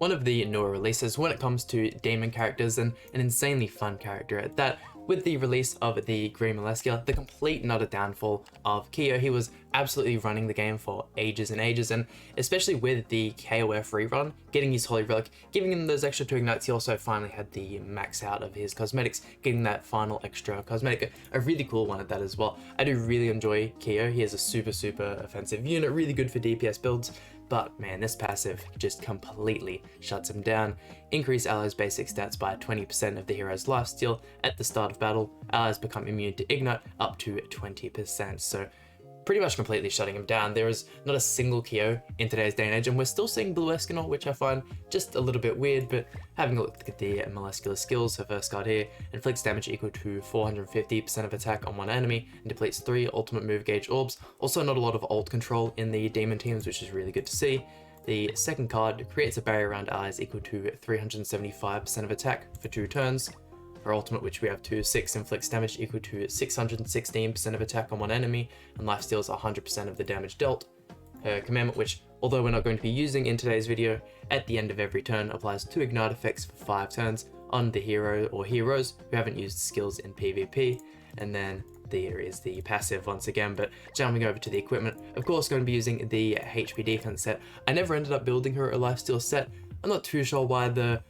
one of the newer releases when it comes to demon characters, and an insanely fun character at that. With the release of the Green MELASCULA, the complete and utter downfall of Kyo. He was absolutely running the game for ages and ages, and especially with the KOF rerun, getting his Holy Relic, giving him those extra 2 ignites, he also finally had the max out of his cosmetics, getting that final extra cosmetic, a really cool one at that as well. I do really enjoy Kyo. He is a super offensive unit, really good for DPS builds, but man, this passive just completely shuts him down. Increase allies' basic stats by 20% of the hero's lifesteal at the start of battle. Allies become immune to ignite up to 20%, so pretty much completely shutting him down. There is not a single Kyo in today's day and age, and we're still seeing Blue Escanor, which I find just a little bit weird, but having a look at the MELASCULA skills, her first card here, inflicts damage equal to 450% of attack on one enemy, and depletes 3 ultimate move gauge orbs. Also not a lot of ult control in the demon teams, which is really good to see. The second card creates a barrier around allies equal to 375% of attack for 2 turns. Her ultimate, which we have 2/6, inflicts damage equal to 616% of attack on one enemy, and lifesteals 100% of the damage dealt. Her commandment, which, although we're not going to be using in today's video, at the end of every turn applies 2 ignite effects for 5 turns on the hero or heroes who haven't used skills in PvP. And then there is the passive once again, but jumping over to the equipment, of course going to be using the HP defense set. I never ended up building her a lifesteal set. I'm not too sure why the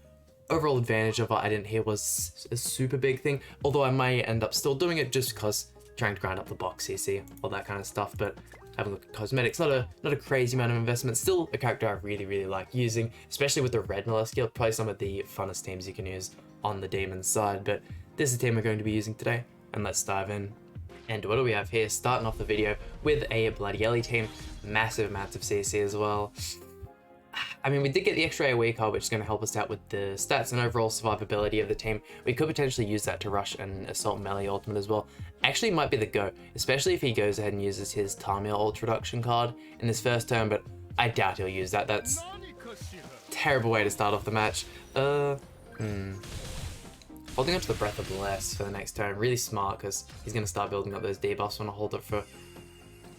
overall advantage of what I didn't hear was a super big thing, although I may end up still doing it just because trying to grind up the box CC, all that kind of stuff. But having a look at cosmetics, not a crazy amount of investment, still a character I really like using, especially with the red MELASCULA, probably some of the funnest teams you can use on the demon side. But this is the team we're going to be using today, and let's dive in. And what do we have here? Starting off the video with a Bloody Ellie team, massive amounts of CC as well. I mean, we did get the extra AoE card, which is going to help us out with the stats and overall survivability of the team. We could potentially use that to rush an Assault Melee ultimate as well. Actually, might be the go, especially if he goes ahead and uses his Tamil ult reduction card in this first turn, but I doubt he'll use that. That's a terrible way to start off the match. Holding on to the Breath of Bless for the next turn, really smart, because he's going to start building up those debuffs when I hold it for...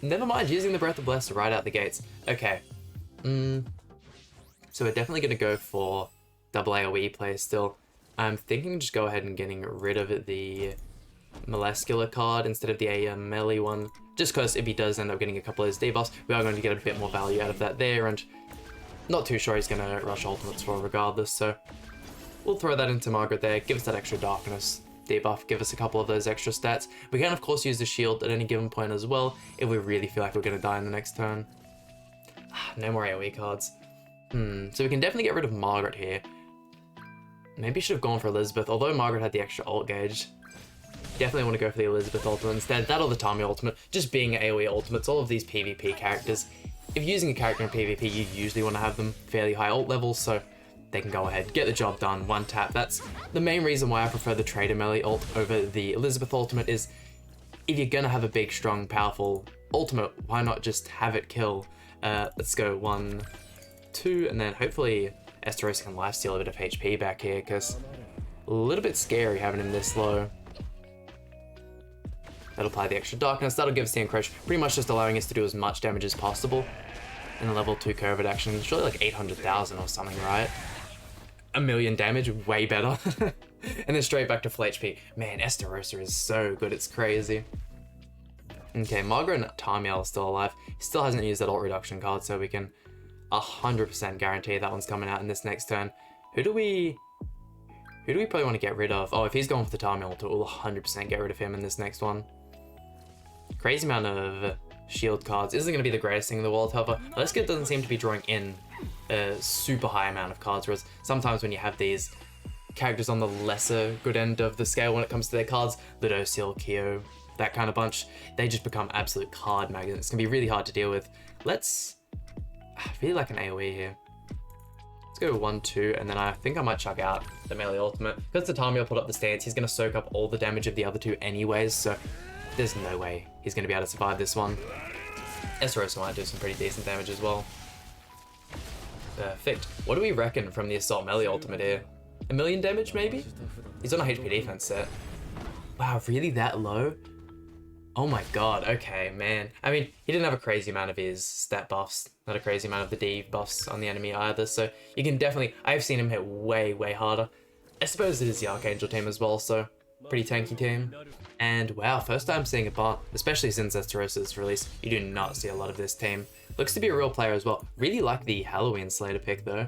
Never mind, using the Breath of Bless right out the gates. Okay. So we're definitely going to go for double AoE play still. I'm thinking just go ahead and getting rid of the MELASCULA card instead of the melee one, just because if he does end up getting a couple of those debuffs, we are going to get a bit more value out of that there, and not too sure he's going to rush ultimates for regardless, so we'll throw that into Margaret there, give us that extra darkness debuff, give us a couple of those extra stats. We can of course use the shield at any given point as well if we really feel like we're going to die in the next turn. No more AoE cards. So we can definitely get rid of Margaret here. Maybe should have gone for Elizabeth, although Margaret had the extra ult gauge. Definitely want to go for the Elizabeth ultimate instead. That or the Tommy ultimate, just being AoE ultimates, all of these PvP characters. If you're using a character in PvP, you usually want to have them fairly high ult levels, so they can go ahead, get the job done, one tap. That's the main reason why I prefer the Trader Melee ult over the Elizabeth ultimate, is if you're gonna have a big, strong, powerful ultimate, why not just have it kill? Let's go 1, 2, and then hopefully Esteros can lifesteal a bit of HP back here, because a little bit scary having him this low. That'll apply the extra darkness, that'll give us the encroach, pretty much just allowing us to do as much damage as possible in the level 2 covert action. It's really like 800,000 or something, right? 1 million damage, way better. And then straight back to full HP. Man, Esterosa is so good, it's crazy. Okay, Margaret and Tamiel are still alive. He still hasn't used that ult reduction card, so we can 100% guarantee that one's coming out in this next turn. Who do we probably want to get rid of? Oh, if he's going for the Tamiel, we'll 100% get rid of him in this next one. Crazy amount of shield cards. Isn't going to be the greatest thing in the world, however. MELASCULA doesn't seem to be drawing in a super high amount of cards, whereas sometimes when you have these characters on the lesser good end of the scale when it comes to their cards, Ludociel, Kyo, that kind of bunch, they just become absolute card magnets. It's going to be really hard to deal with. I really like an AoE here. Let's go 1, 2, and then I think I might chuck out the melee ultimate. Because the time he'll put up the stance, he's going to soak up all the damage of the other two anyways, so there's no way he's going to be able to survive this one. Esteros might do some pretty decent damage as well. Perfect. What do we reckon from the Assault Melee ultimate here? 1 million damage, maybe? He's on a HP defense set. Wow, really that low? Oh my god, okay, man. I mean, he didn't have a crazy amount of his stat buffs, not a crazy amount of the D buffs on the enemy either, so you can definitely... I've seen him hit way, way harder. I suppose it is the Archangel team as well, so pretty tanky team. And wow, first time seeing a bot, especially since Esterosa's release. You do not see a lot of this team. Looks to be a real player as well. Really like the Halloween Slater pick though.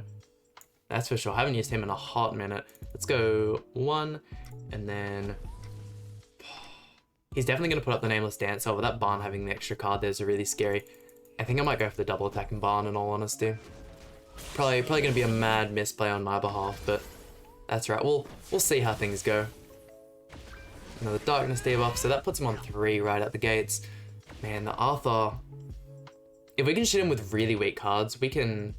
That's for sure. Haven't used him in a hot minute. Let's go 1, and then... He's definitely going to put up the Nameless Dancer. With that Barn having the extra card, there's a really scary. I think I might go for the double attacking Barn in all honesty. Probably going to be a mad misplay on my behalf, but that's right. We'll see how things go. Another Darkness debuff, so that puts him on 3 right at the gates. Man, the Arthur... If we can shoot him with really weak cards, we can...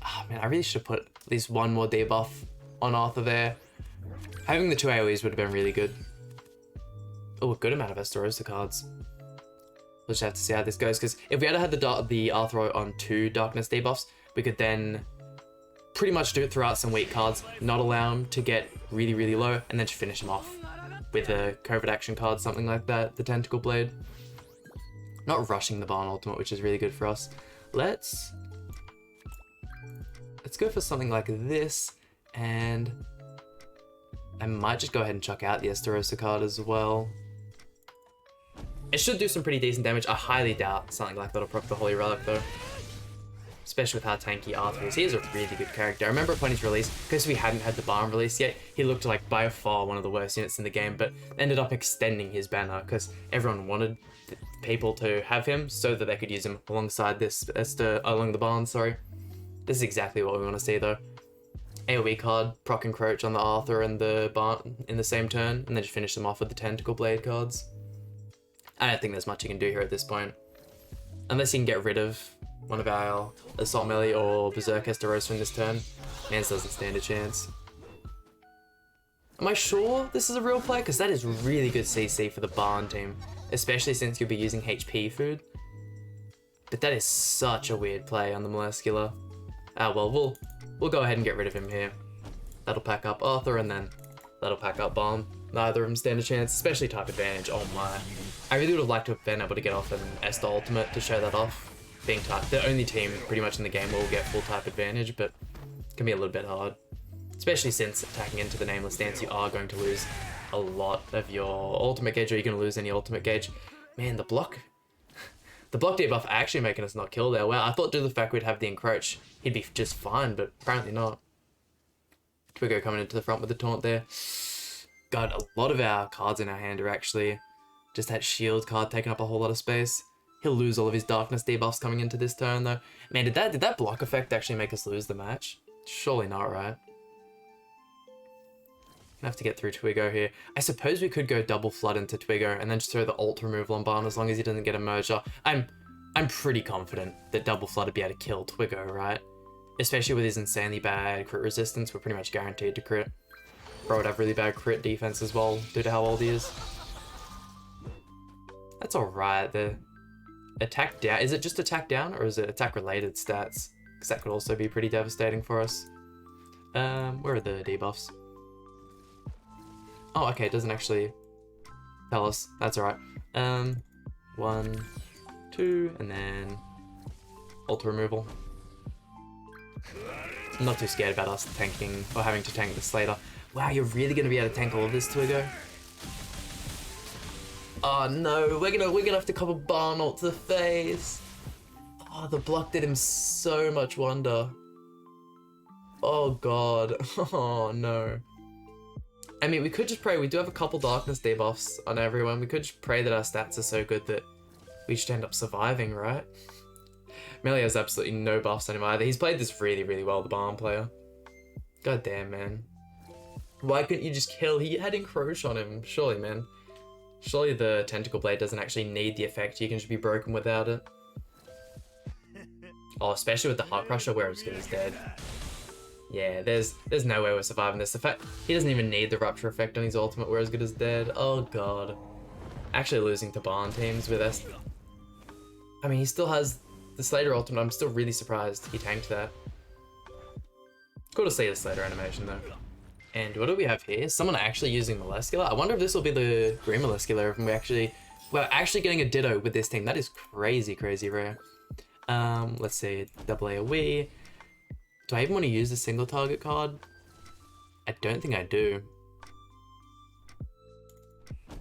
Oh man, I really should have put at least 1 more debuff on Arthur there. Having the 2 AoEs would have been really good. Oh, a good amount of Esterosa cards. We'll just have to see how this goes, because if we had had the Arthur on 2 Darkness debuffs, we could then pretty much do it throughout some weak cards, not allow him to get really, really low, and then just finish him off with a covert action card, something like that, the Tentacle Blade. Not rushing the Barn Ultimate, which is really good for us. Let's go for something like this, and I might just go ahead and chuck out the Esterosa card as well. It should do some pretty decent damage. I highly doubt something like that'll proc the Holy Relic though. Especially with how tanky Arthur is. He is a really good character. I remember upon his release, because we hadn't had the Barn release yet, he looked like by far one of the worst units in the game, but ended up extending his banner because everyone wanted people to have him so that they could use him alongside this, along the Barn, sorry. This is exactly what we want to see though. AoE card, proc Encroach on the Arthur and the Barn in the same turn, and then just finish them off with the Tentacle Blade cards. I don't think there's much you can do here at this point. Unless you can get rid of one of our Assault Melee or Berserk Esterosa in this turn. Mans doesn't stand a chance. Am I sure this is a real play? Because that is really good CC for the Barn team. Especially since you'll be using HP food. But that is such a weird play on the Melascula. Ah well, we'll go ahead and get rid of him here. That'll pack up Arthur and then that'll pack up Barn. Neither of them stand a chance, especially type advantage. Oh my. I really would have liked to have been able to get off an Esther ultimate to show that off. Being type, the only team pretty much in the game will get full type advantage, but it can be a little bit hard. Especially since attacking into the Nameless Dance, you are going to lose a lot of your ultimate gauge, or you're going to lose any ultimate gauge. Man, the block debuff actually making us not kill there. Wow, I thought due to the fact we'd have the Encroach, he'd be just fine, but apparently not. Twigo coming into the front with the taunt there. God, a lot of our cards in our hand are actually just that shield card taking up a whole lot of space. He'll lose all of his Darkness debuffs coming into this turn though. Man, did that block effect actually make us lose the match? Surely not, right? Gonna have to get through Twigo here. I suppose we could go double flood into Twigo and then just throw the ult removal on Barn as long as he doesn't get a merger. I'm pretty confident that double flood would be able to kill Twigo, right? Especially with his insanely bad crit resistance, we're pretty much guaranteed to crit. Bro would have really bad crit defense as well, due to how old he is. That's alright. The attack down, is it just attack down or is it attack related stats? Because that could also be pretty devastating for us. Where are the debuffs? Oh, okay, it doesn't actually tell us. That's alright. 1, 2, and then ult removal. I'm not too scared about us tanking or having to tank the Slater. Wow, you're really gonna be able to tank all of this, Twigo? Oh no, we're gonna have to cover Barn ult to the face. Oh, the block did him so much wonder. Oh god. Oh no. I mean, we could just pray. We do have a couple Darkness debuffs on everyone. We could just pray that our stats are so good that we just end up surviving, right? Melee has absolutely no buffs on him either. He's played this really, really well, the Barn player. God damn, man. Why couldn't you just kill? He had Encroach on him. Surely, man. Surely the Tentacle Blade doesn't actually need the effect. You can just be broken without it. Oh, especially with the Heart Crusher, where as good as dead. Yeah, there's no way we're surviving this. The fact he doesn't even need the Rupture effect on his ultimate, where as good as dead. Oh god. Actually losing to Barn teams with us. I mean, he still has the Slater ultimate. I'm still really surprised he tanked that. Cool to see the Slater animation though. And what do we have here? Someone actually using Melascula? I wonder if this will be the Green Melascula, if we actually We're actually getting a Ditto with this team. That is crazy, crazy rare. Let's see, double AoE. Do I even want to use the single target card? I don't think I do.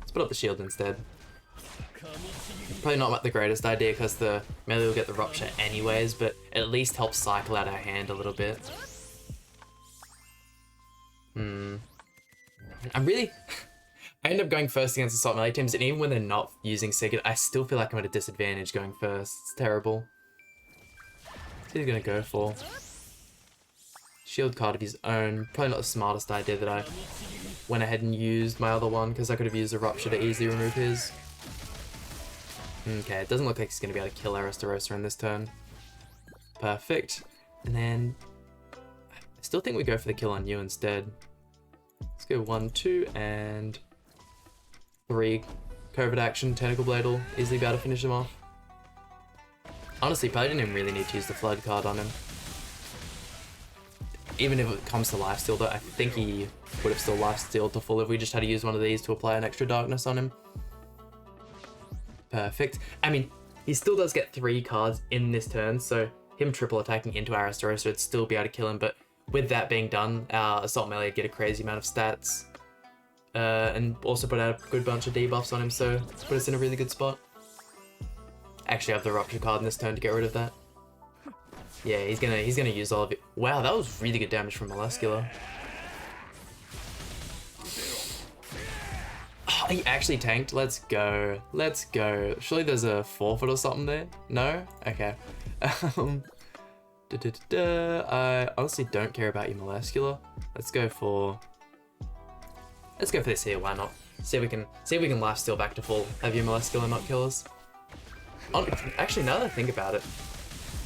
Let's put up the shield instead. Probably not the greatest idea because the melee will get the rupture anyways, but it at least helps cycle out our hand a little bit. I'm really... I end up going first against assault melee teams, and even when they're not using Sigurd, I still feel like I'm at a disadvantage going first. It's terrible. What's he gonna go for? Shield card of his own. Probably not the smartest idea that I went ahead and used my other one, because I could have used a rupture to easily remove his. Okay, it doesn't look like he's gonna be able to kill Aristarosa in this turn. Perfect. And then I still think we go for the kill on you instead. Let's go 1, 2, and 3. Covert action, Tentacle Blade will easily be able to finish him off. Honestly, probably didn't even really need to use the Flood card on him. Even if it comes to lifesteal though, I think he would have still lifestealed to full if we just had to use one of these to apply an extra darkness on him. Perfect. I mean, he still does get 3 cards in this turn, so him triple attacking into Aristarosa would still be able to kill him, but with that being done, our assault melee would get a crazy amount of stats. And also put out a good bunch of debuffs on him, so it's put us in a really good spot. Actually, I have the rupture card in this turn to get rid of that. Yeah, he's gonna use all of it. Wow, that was really good damage from MELASCULA. Oh, he actually tanked. Let's go. Let's go. Surely there's a forfeit or something there? No? Okay. I honestly don't care about your MELASCULA. Let's go for this here. Why not? See if we can lifesteal back to full. Have your MELASCULA not kill us. Actually, now that I think about it,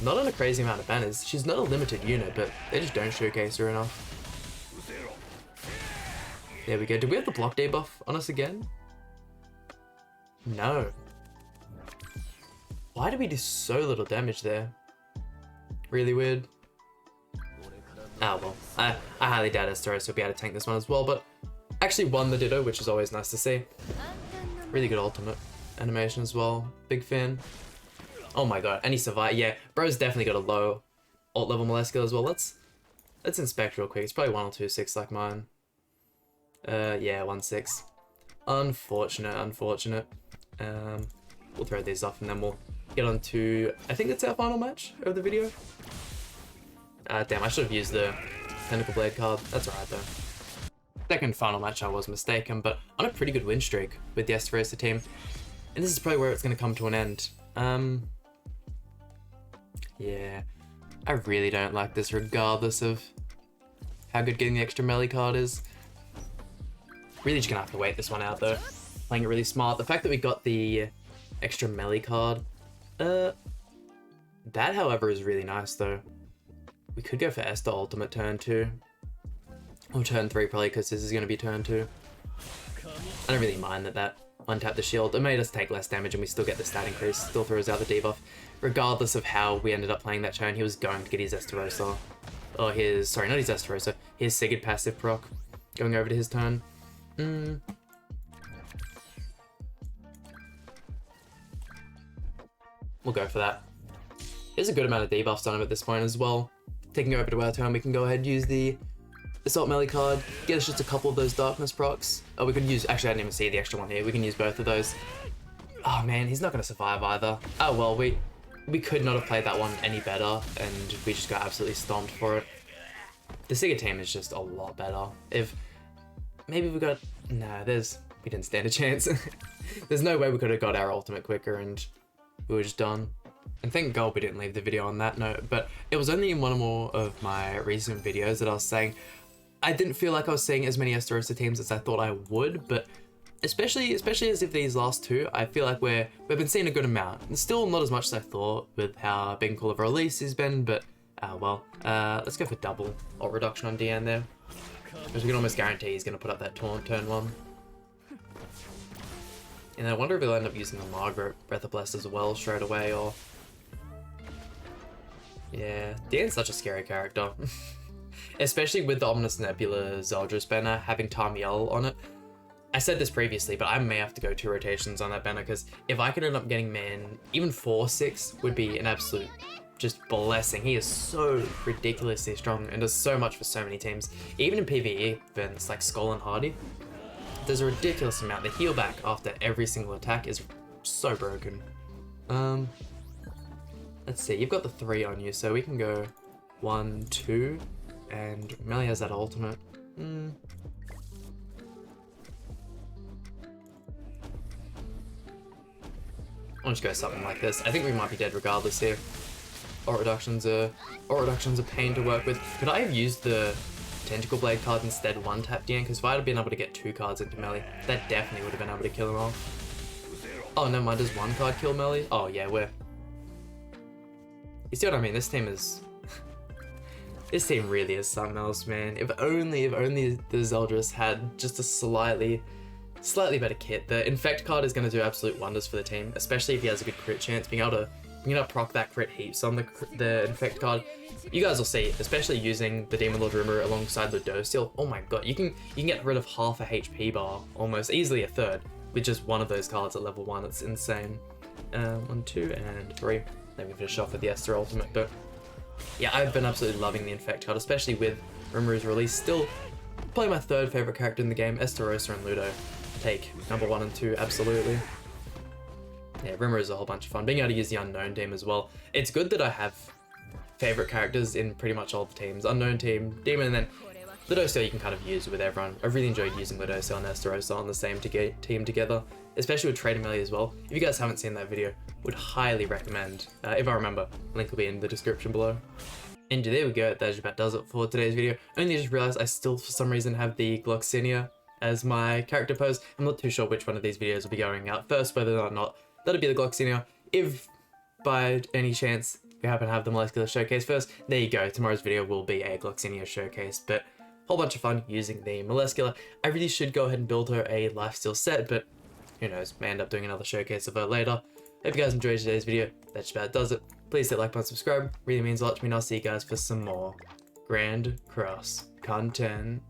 not on a crazy amount of banners. She's not a limited unit, but they just don't showcase her enough. There we go. Did we have the block debuff on us again? No. Why did we do so little damage there? Really weird. Oh well, I highly doubt Esteros will be able to tank this one as well, but actually won the Ditto, which is always nice to see. Really good ultimate animation as well. Big fan. Oh my god, and he survived. Yeah, bro's definitely got a low ult level MELASCULA as well. Let's inspect real quick. It's probably 1 or 2 6 like mine. Yeah, 1 6. Unfortunate. We'll throw these off and then we'll get on to, I think it's our final match of the video. Damn, I should have used the Tentacle Blade card. That's alright though. Second final match, I was mistaken, but on a pretty good win streak with the Esterosa team. And this is probably where it's going to come to an end. Yeah, I really don't like this regardless of how good getting the extra melee card is. Really just gonna have to wait this one out though. Playing it really smart. The fact that we got the extra melee card, that however is really nice though. We could go for Esther ultimate turn 2. Or turn 3 probably, because this is gonna be turn 2. I don't really mind that untap the shield. It made us take less damage and we still get the stat increase. Still throws out the debuff. Regardless of how we ended up playing that turn, he was going to get his Esterosa. Or his, sorry, not his Esterosa, his Sigurd passive proc. Going over to his turn. We'll go for that. There's a good amount of debuffs on him at this point as well. Taking over to our turn, we can go ahead and use the Assault Melee card, get us just a couple of those Darkness procs. Oh, we could use, actually I didn't even see the extra one here, we can use both of those. Oh man, he's not going to survive either. Oh well, we could not have played that one any better, and we just got absolutely stomped for it. The Sigurd team is just a lot better. If, maybe we got, nah, we didn't stand a chance. There's no way we could have got our ultimate quicker and we were just done. And thank God we didn't leave the video on that note, but it was only in one or more of my recent videos that I was saying I didn't feel like I was seeing as many Esterosa teams as I thought I would, but especially as if these last two, I feel like we've been seeing a good amount. And still not as much as I thought with how big and cool of a release has been, but well, let's go for double or reduction on DN there. Because we can almost guarantee he's going to put up that taunt turn 1. And I wonder if he'll end up using the Margaret Breath of Blessed as well straight away, or... Yeah, DN's such a scary character. Especially with the Ominous Nebula Zeldris banner having Tamiel on it. I said this previously, but I may have to go 2 rotations on that banner, because if I could end up getting man, even 4-6 would be an absolute just blessing. He is so ridiculously strong and does so much for so many teams. Even in PvE events like Skull and Hardy, there's a ridiculous amount. The heal back after every single attack is so broken. Let's see, you've got the 3 on you, so we can go 1, 2, and Melee has that ultimate. I'll just go something like this. I think we might be dead regardless here. Ult reductions are pain to work with. Could I have used the Tentacle Blade card instead 1-tap Dian? Because if I had been able to get 2 cards into melee, that definitely would have been able to kill him off. Oh, never mind, does 1 card kill melee? Oh yeah, we're... You see what I mean? This team is... This team really is something else, man. If only the Zeldris had just a slightly better kit. The Infect card is going to do absolute wonders for the team, especially if he has a good crit chance. Being able to proc that crit heaps on the Infect card. You guys will see, especially using the Demon Lord Rimmer alongside the Steel. Oh my god, you can get rid of half a HP bar, almost easily a third, with just one of those cards at level 1. It's insane. 1, 2, and 3. Then we finish off with the Esther ultimate. But yeah, I've been absolutely loving the Infect card, especially with Rimmer's release. Still probably my 3rd favorite character in the game. Esterosa and Ludo take number 1 and 2 absolutely. Yeah, Rimmer is a whole bunch of fun. Being able to use the Unknown team as well. It's good that I have favorite characters in pretty much all the teams. Unknown team, Demon, and then Ludosteel you can kind of use with everyone. I've really enjoyed using Ludosteel and Esterosa on the same team together, especially with Trader Melee as well. If you guys haven't seen that video, would highly recommend. If I remember, link will be in the description below. And there we go, that just about does it for today's video. Only just realized I still for some reason have the Gloxinia as my character pose. I'm not too sure which one of these videos will be going out first, whether or not that'll be the Gloxinia. If by any chance we happen to have the Melescula showcase first, there you go. Tomorrow's video will be a Gloxinia showcase, but whole bunch of fun using the Melescula. I really should go ahead and build her a lifesteal set, but who knows, may end up doing another showcase of her later. Hope you guys enjoyed today's video. That just about does it. Please hit like, button, subscribe. Really means a lot to me, and I'll see you guys for some more Grand Cross content.